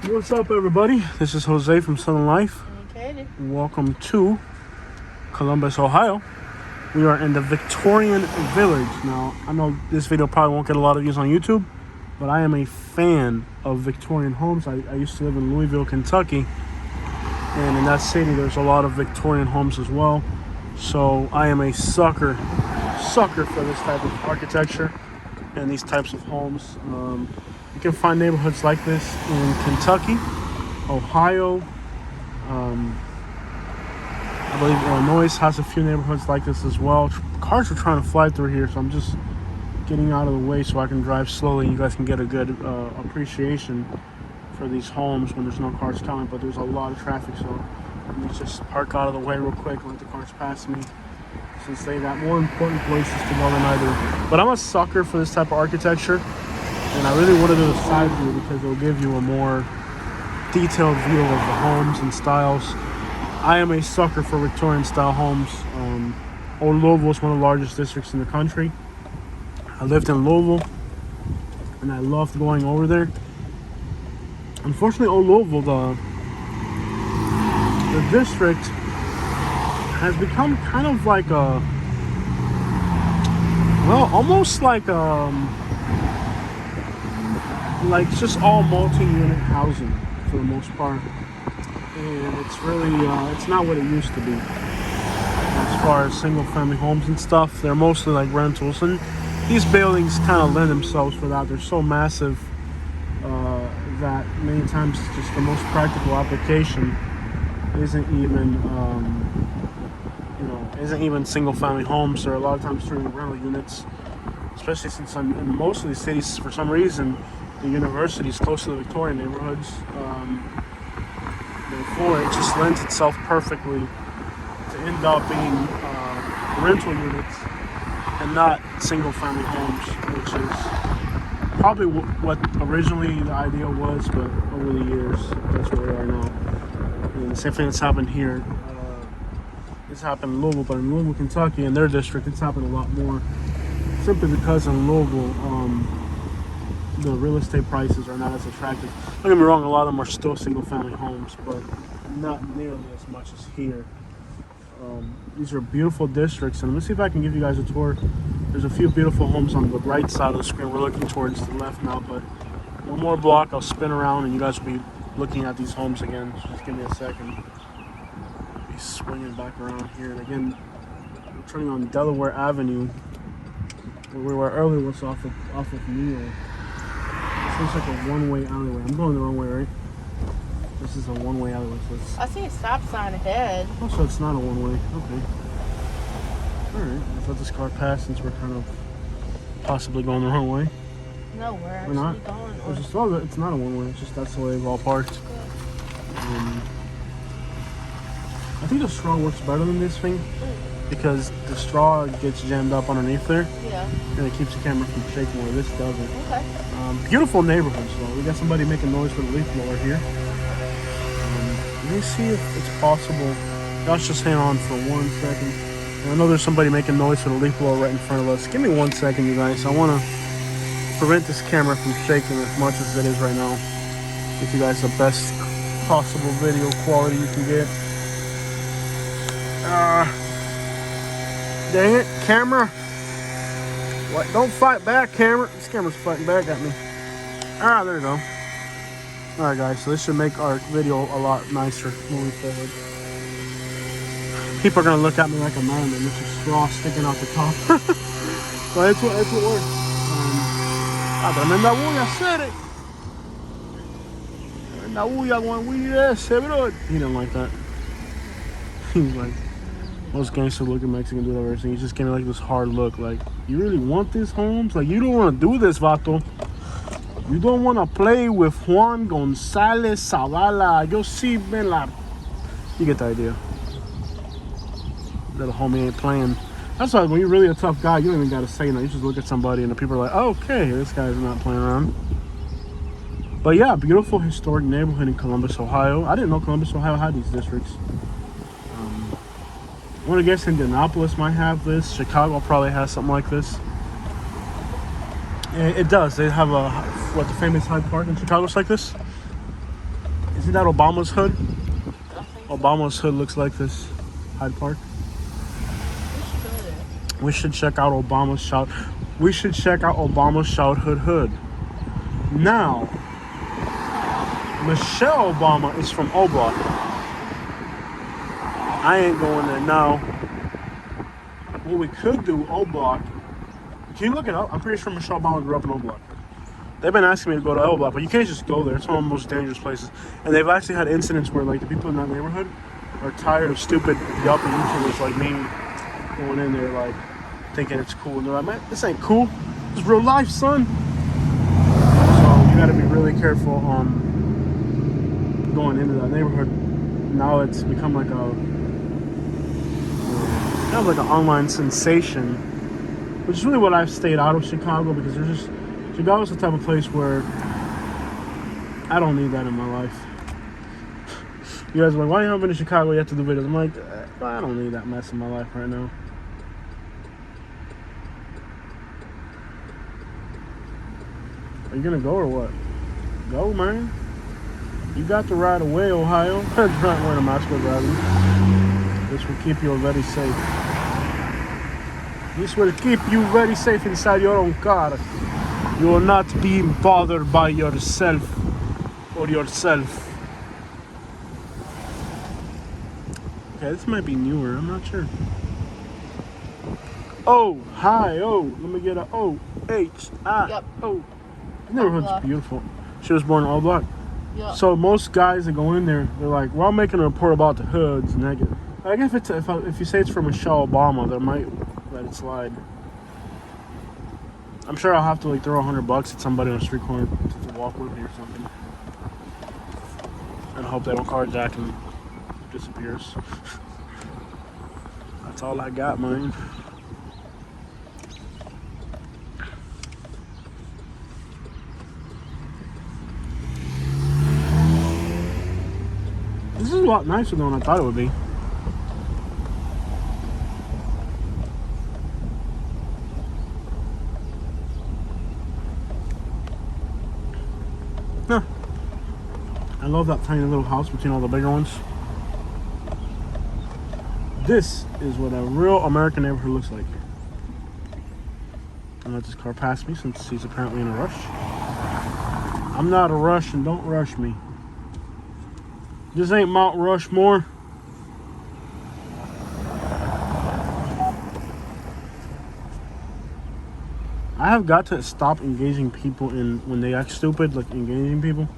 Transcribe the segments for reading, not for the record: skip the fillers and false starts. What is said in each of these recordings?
What's up, everybody? This is Jose from Southern Life. Okay. Welcome to Columbus, Ohio. We are in the Victorian Village. Now, I know this video probably won't get a lot of views on YouTube, but I am a fan of Victorian homes. I used to live in Louisville, Kentucky, and in that city there's a lot of Victorian homes as well. So I am a sucker for this type of architecture and these types of homes. You can find neighborhoods like this in Kentucky, Ohio. I believe Illinois has a few neighborhoods like this as well. Cars are trying to fly through here, so I'm just getting out of the way so I can drive slowly. You guys can get a good appreciation for these homes when there's no cars coming, but there's a lot of traffic, so let me just park out of the way real quick and let the cars pass me, since they got more important places to go than I do. But I'm a sucker for this type of architecture, and I really want to do a side view because it'll give you a more detailed view of the homes and styles. I am a sucker for Victorian style homes. Old Louisville is one of the largest districts in the country. I lived in Louisville and I loved going over there. Unfortunately, Old Louisville, the district has become kind of like a, well, almost like just all multi-unit housing for the most part. And it's really, it's not what it used to be. As far as single family homes and stuff, they're mostly like rentals. And these buildings kind of lend themselves for that. They're so massive that many times just the most practical application isn't even single family homes. Or a lot of times turning rental units, especially since I'm in most of these cities, for some reason, the university is close to the Victorian neighborhoods. Therefore, it just lends itself perfectly to end up being rental units and not single family homes, which is probably what originally the idea was, but over the years, that's where we are now. And the same thing that's happened here. It's happened in Louisville, but in Louisville, Kentucky, in their district, it's happened a lot more. Simply because in Louisville, the real estate prices are not as attractive. Don't get me wrong, a lot of them are still single family homes, but not nearly as much as here. These are beautiful districts, and let me see if I can give you guys a tour. There's a few beautiful homes on the right side of the screen. We're looking towards the left now, but one more block, I'll spin around and you guys will be looking at these homes again. So just give me a second. I'll be swinging back around here, and again, we're turning on Delaware Avenue, where we were earlier was off of Neal. This looks like a one-way alleyway. I'm going the wrong way, right? This is a one-way alleyway. So I see a stop sign ahead. oh, so it's not a one-way. Okay. Alright. Let's let this car pass since we're kind of possibly going the wrong way. No, we're actually not going. It's just, well, it's not a one-way. It's just that's the way we've all parked. I think the straw works better than this thing because the straw gets jammed up underneath there. Yeah. And it keeps the camera from shaking where this doesn't. Okay. Beautiful neighborhoods though. We got somebody making noise for the leaf blower here. Let me see if it's possible. Let's just hang on for 1 second. And I know there's somebody making noise for the leaf blower right in front of us. Give me 1 second, you guys. I want to prevent this camera from shaking as much as it is right now. Give you guys the best possible video quality you can get. Dang it, camera. What? Don't fight back, camera. This camera's fighting back at me. Ah, there you go. Alright guys, so this should make our video a lot nicer moving forward. People are gonna look at me like a man and there's a straw sticking out the top. So that's what works. Tremenda bulla, hacer. Tremenda bulla con el weed ese, bro. He didn't like that. He's like, most gangster looking Mexican dude I've ever seen. He's just giving me like this hard look, like, you really want these homes? Like, you don't want to do this, vato. You don't want to play with Juan Gonzalez Zavala. Yo sí, man, la... You get the idea. Little homie ain't playing. That's why when you're really a tough guy, you don't even got to say nothing. You just look at somebody and the people are like, oh, okay, this guy's not playing around. But yeah, beautiful historic neighborhood in Columbus, Ohio. I didn't know Columbus, Ohio had these districts. I want to guess Indianapolis might have this. Chicago probably has something like this. It does. They have a, what, the famous Hyde Park in Chicago's like this? Isn't that Obama's hood? I think so. Obama's hood looks like this. Hyde Park. We should check out Obama's shout. We should check out Obama's childhood hood. Now, Michelle Obama is from O Block. I ain't going there now. What we could do, O Block. Can you look it up? I'm pretty sure Michelle Obama grew up in O Block. They've been asking me to go to O Block, but you can't just go there. It's one of the most dangerous places. And they've actually had incidents where like the people in that neighborhood are tired of stupid yuppie YouTubers like me going in there like thinking it's cool. And they're like, man, this ain't cool. It's real life, son. So you gotta be really careful going into that neighborhood. Now it's become like kind of like an online sensation, which is really what I've stayed out of Chicago, because Chicago's the type of place where I don't need that in my life. You guys are like, why you haven't been to Chicago yet to do videos? I'm like, I don't need that mess in my life right now. Are you gonna go or what? Go, man. You got to ride away, Ohio. I'm not wearing a mask while driving. This will keep you very safe. This will keep you very safe inside your own car. You will not be bothered by yourself or yourself. Okay, this might be newer. I'm not sure. Oh, hi, oh. Let me get a O-H-I-O. Yep. The neighborhood's beautiful. She was born in O Block. Yep. So most guys that go in there, they're like, well, I'm making a report about the hoods. Negative. I guess if you say it's from Michelle Obama, they might let it slide. I'm sure I'll have to like throw $100 at somebody on a street corner to walk with me or something, and hope they don't carjack and disappears. That's all I got, man. This is a lot nicer than I thought it would be. Yeah. I love that tiny little house between all the bigger ones. This is what a real American neighborhood looks like. I'll let this car pass me since he's apparently in a rush. I'm not a rush, and don't rush me. This ain't Mount Rushmore. I have got to stop engaging people when they act stupid, like engaging people.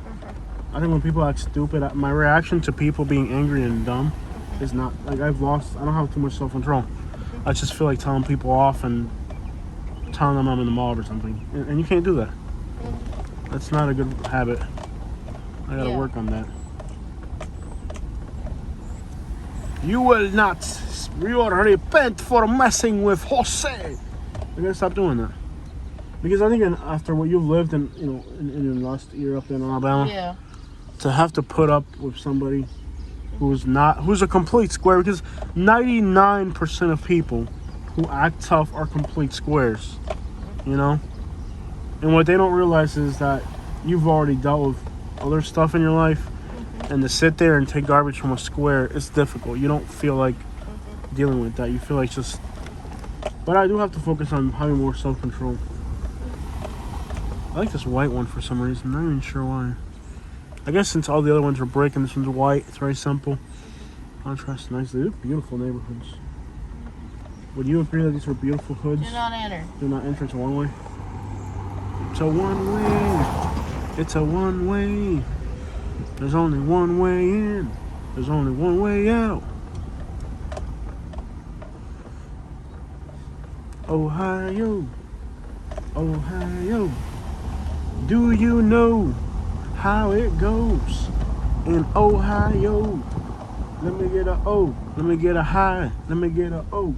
I think when people act stupid, my reaction to people being angry and dumb is not, like, I don't have too much self-control. I just feel like telling people off and telling them I'm in the mall or something. And you can't do that. That's not a good habit. I gotta work on that. You will not repent for messing with Jose. I gotta stop doing that. Because I think after what you've lived in, in your last year up there in Alabama, to have to put up with somebody who's a complete square, because 99% of people who act tough are complete squares, And what they don't realize is that you've already dealt with other stuff in your life, and to sit there and take garbage from a square, it's difficult. You don't feel like dealing with that. You feel like just... But I do have to focus on having more self-control. I like this white one for some reason. I'm not even sure why. I guess since all the other ones are brick and this one's white, it's very simple. Contrasts nicely. They're beautiful neighborhoods. Would you agree that these are beautiful hoods? Do not enter. Do not enter. It's a one-way. It's a one-way. It's a one-way. There's only one way in. There's only one way out. Ohio. Ohio. Do you know how it goes in Ohio? Let me get a O. Let me get a high. Let me get a O.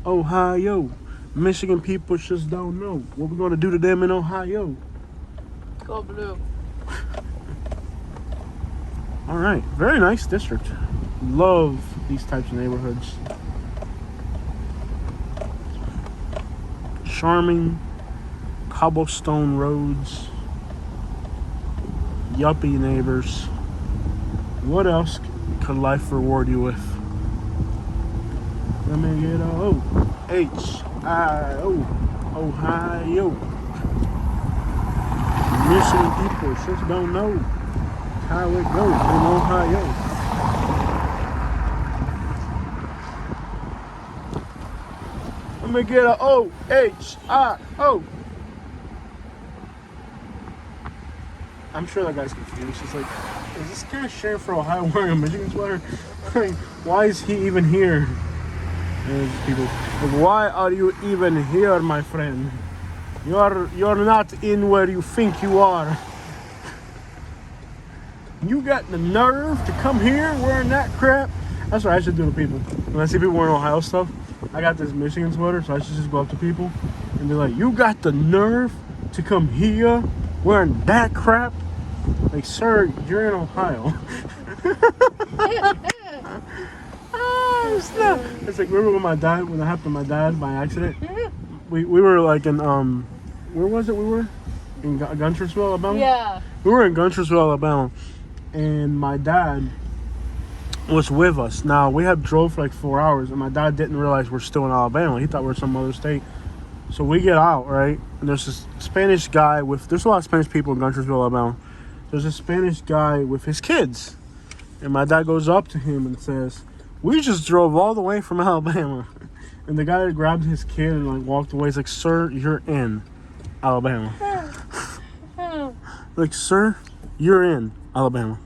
Ohio. Michigan people just don't know what we're going to do to them in Ohio. Go blue. All right. Very nice district. Love these types of neighborhoods. Charming cobblestone roads. Yuppie neighbors. What else could life reward you with? Let me get a Ohio, Ohio. Michigan people just don't know how it goes in Ohio. Let me get a Ohio. I'm sure that guy's confused. He's like, is this guy sharing for Ohio wearing a Michigan sweater? Like, why is he even here? And there's people, like, why are you even here, my friend? You're not in where you think you are. You got the nerve to come here wearing that crap? That's what I should do to people. When I see people wearing Ohio stuff, I got this Michigan sweater, so I should just go up to people and be like, you got the nerve to come here wearing that crap? Like, sir, you're in Ohio. It's like, remember when that happened to my dad by accident? We were like in, where was it we were? In Guntersville, Alabama? Yeah. We were in Guntersville, Alabama, and my dad was with us. Now, we had drove for like 4 hours, and my dad didn't realize we're still in Alabama. He thought we were some other state. So we get out, right? And there's this Spanish guy there's a lot of Spanish people in Guntersville, Alabama. There's a Spanish guy with his kids. And my dad goes up to him and says, we just drove all the way from Alabama. And the guy grabbed his kid and like walked away. He's like, sir, you're in Alabama. Like, sir, you're in Alabama.